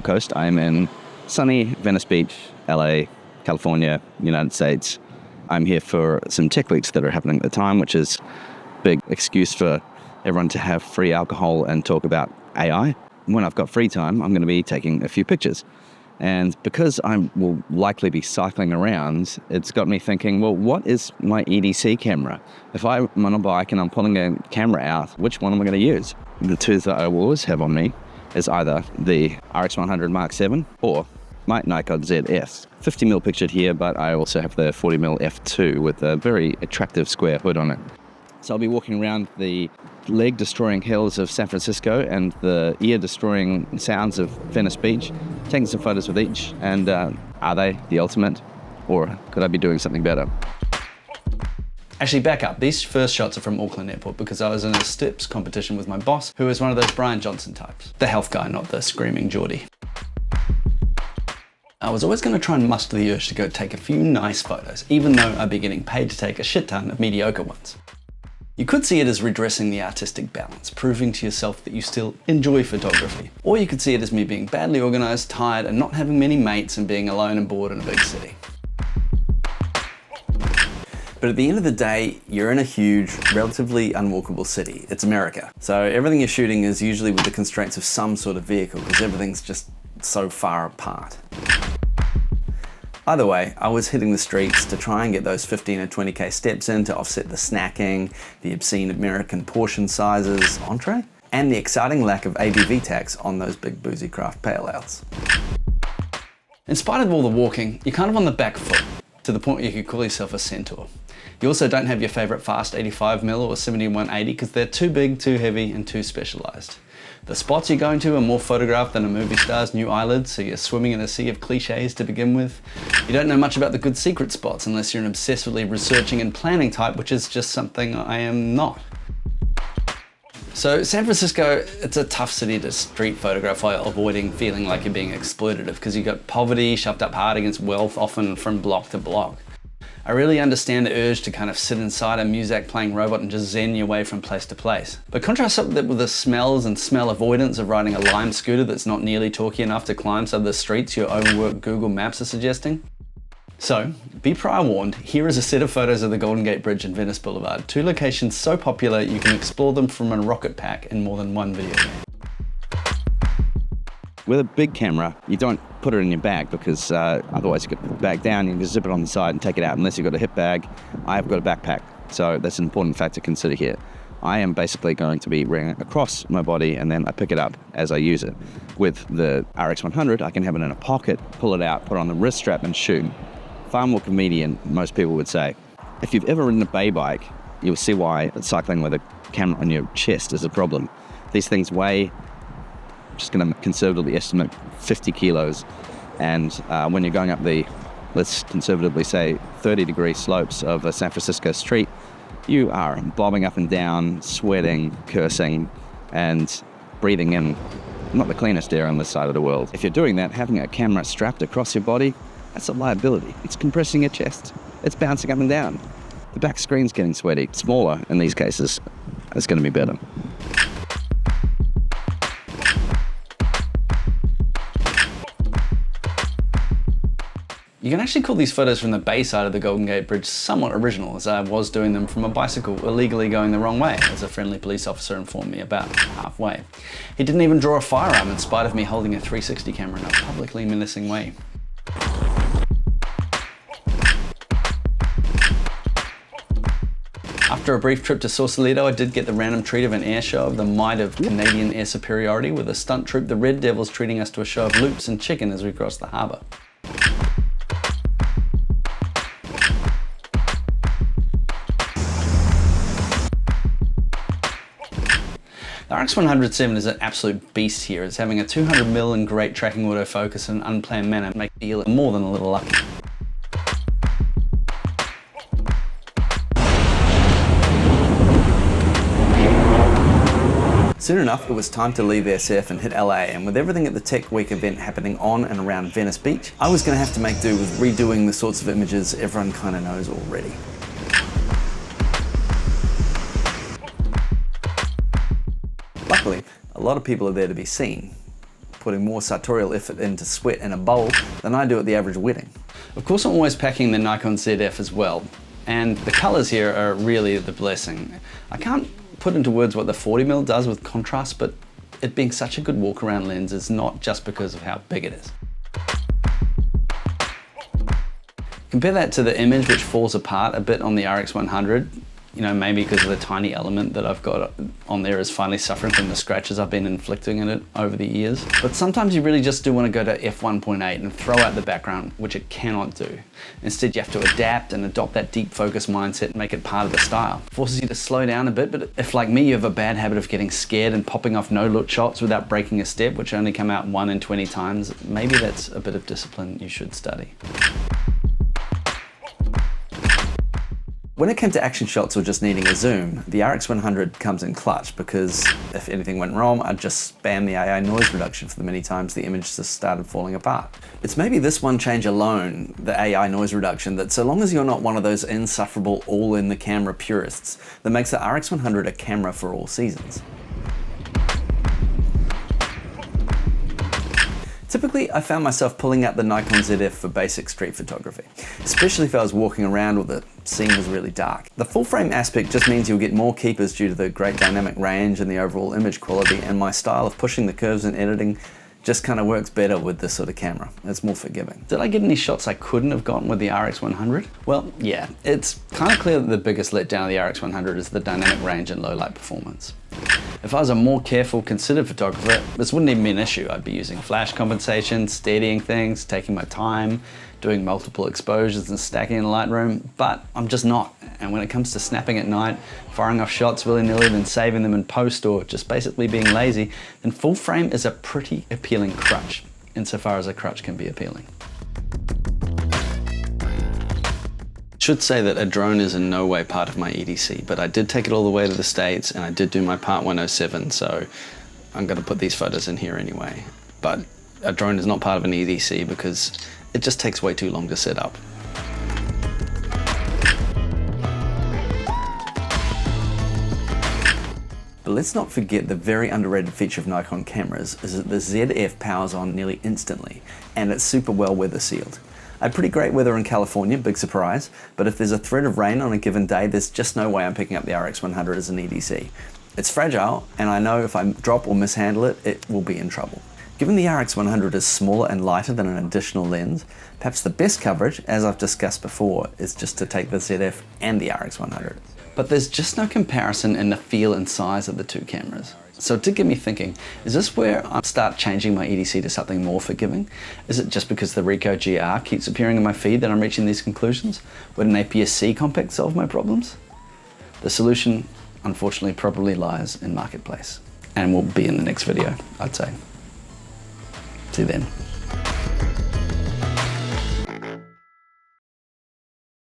Gold Coast. I'm in sunny Venice Beach, LA, California, United States. I'm here for some tech weeks that are happening at the time, which is a big excuse for everyone to have free alcohol and talk about AI. When I've got free time, I'm going to be taking a few pictures. And because I will likely be cycling around, it's got me thinking, well, what is my EDC camera? If I'm on a bike and I'm pulling a camera out, which one am I going to use? The two that I will always have on me is either the RX100 VII or my Nikon Zf. 50mm pictured here, but I also have the 40mm f2 with a very attractive square hood on it. So I'll be walking around the leg-destroying hills of San Francisco and the ear-destroying sounds of Venice Beach, taking some photos with each, and are they the ultimate, or could I be doing something better? Actually, back up. These first shots are from Auckland Airport because I was in a steps competition with my boss, who is one of those Brian Johnson types. The health guy, not the screaming Geordie. I was always going to try and muster the urge to go take a few nice photos, even though I'd be getting paid to take a shit ton of mediocre ones. You could see it as redressing the artistic balance, proving to yourself that you still enjoy photography. Or you could see it as me being badly organised, tired, and not having many mates and being alone and bored in a big city. But at the end of the day, you're in a huge, relatively unwalkable city. It's America. So everything you're shooting is usually with the constraints of some sort of vehicle because everything's just so far apart. Either way, I was hitting the streets to try and get those 15 or 20k steps in to offset the snacking, the obscene American portion sizes, entree, and the exciting lack of ABV tax on those big boozy craft pale ales. In spite of all the walking, you're kind of on the back foot, to the point where you could call yourself a centaur. You also don't have your favourite fast 85mm or 7180 because they're too big, too heavy, and too specialised. The spots you're going to are more photographed than a movie star's new eyelids, so you're swimming in a sea of cliches to begin with. You don't know much about the good secret spots unless you're an obsessively researching and planning type, which is just something I am not. So San Francisco, it's a tough city to street photograph while avoiding feeling like you're being exploitative, because you've got poverty shoved up hard against wealth, often from block to block. I really understand the urge to kind of sit inside a Muzak playing robot and just zen your way from place to place. But contrast that with the smells and smell avoidance of riding a Lime scooter that's not nearly talky enough to climb some of the streets your overworked Google Maps are suggesting. So, be prior warned, here is a set of photos of the Golden Gate Bridge and Venice Boulevard, two locations so popular you can explore them from a rocket pack in more than one video game. With a big camera, you don't put it in your bag because otherwise you could put the bag down, you can just zip it on the side and take it out unless you've got a hip bag. I've got a backpack, so that's an important fact to consider here. I am basically going to be wearing it across my body and then I pick it up as I use it. With the RX100, I can have it in a pocket, pull it out, put it on the wrist strap and shoot. Far more convenient, most people would say. If you've ever ridden a bay bike, you'll see why cycling with a camera on your chest is a problem. These things weigh, just going to conservatively estimate 50 kilos, and when you're going up the, let's conservatively say 30-degree slopes of a San Francisco street, you are bobbing up and down, sweating, cursing, and breathing in not the cleanest air on this side of the world. If you're doing that, having a camera strapped across your body, that's a liability. It's compressing your chest. It's bouncing up and down. The back screen's getting sweaty. Smaller in these cases. It's going to be better. You can actually call these photos from the bay side of the Golden Gate Bridge somewhat original, as I was doing them from a bicycle illegally going the wrong way, as a friendly police officer informed me about halfway. He didn't even draw a firearm in spite of me holding a 360 camera in a publicly menacing way. After a brief trip to Sausalito, I did get the random treat of an air show of the might of Canadian air superiority, with a stunt troupe, the Red Devils, treating us to a show of loops and chicken as we crossed the harbour. The RX100 VII is an absolute beast here. It's having a 200mm and great tracking autofocus in an unplanned manner make me feel more than a little lucky. Soon enough, it was time to leave SF and hit LA, and with everything at the Tech Week event happening on and around Venice Beach, I was going to have to make do with redoing the sorts of images everyone kind of knows already. Luckily, a lot of people are there to be seen. putting more sartorial effort into sweat in a bowl than I do at the average wedding. Of course, I'm always packing the Nikon Zf as well, and the colors here are really the blessing. I can't put into words what the 40mm does with contrast, but it being such a good walk-around lens is not just because of how big it is. Compare that to the image, which falls apart a bit on the RX100, you know, maybe because of the tiny element that I've got on there is finally suffering from the scratches I've been inflicting in it over the years. But sometimes you really just do want to go to f1.8 and throw out the background, which it cannot do. Instead, you have to adapt and adopt that deep focus mindset and make it part of the style. It forces you to slow down a bit, but if like me, you have a bad habit of getting scared and popping off no-look shots without breaking a step, which only come out 1 in 20 times, maybe that's a bit of discipline you should study. When it came to action shots or just needing a zoom, the RX100 comes in clutch because if anything went wrong, I'd just spam the AI noise reduction for the many times the image just started falling apart. It's maybe this one change alone, the AI noise reduction, that so long as you're not one of those insufferable all-in-the-camera purists, that makes the RX100 a camera for all seasons. Typically, I found myself pulling out the Nikon Zf for basic street photography, especially if I was walking around or the scene was really dark. The full frame aspect just means you'll get more keepers due to the great dynamic range and the overall image quality, and my style of pushing the curves and editing just kind of works better with this sort of camera. It's more forgiving. Did I get any shots I couldn't have gotten with the RX100? Well, yeah, it's kind of clear that the biggest letdown of the RX100 is the dynamic range and low light performance. If I was a more careful, considered photographer, this wouldn't even be an issue. I'd be using flash compensation, steadying things, taking my time, doing multiple exposures and stacking in Lightroom, but I'm just not. And when it comes to snapping at night, firing off shots willy-nilly, then saving them in post, or just basically being lazy, then full frame is a pretty appealing crutch, insofar as a crutch can be appealing. Should say that a drone is in no way part of my EDC, but I did take it all the way to the States and I did do my Part 107, so I'm going to put these photos in here anyway. But a drone is not part of an EDC because it just takes way too long to set up. But let's not forget the very underrated feature of Nikon cameras is that the ZF powers on nearly instantly, and it's super well weather sealed. I had pretty great weather in California, big surprise, but if there's a threat of rain on a given day, there's just no way I'm picking up the RX100 as an EDC. It's fragile, and I know if I drop or mishandle it, it will be in trouble. Given the RX100 is smaller and lighter than an additional lens, perhaps the best coverage, as I've discussed before, is just to take the ZF and the RX100. But there's just no comparison in the feel and size of the two cameras. So it did get me thinking, is this where I start changing my EDC to something more forgiving? Is it just because the Ricoh GR keeps appearing in my feed that I'm reaching these conclusions? Would an APS-C compact solve my problems? The solution, unfortunately, probably lies in Marketplace, and will be in the next video, I'd say. See you then.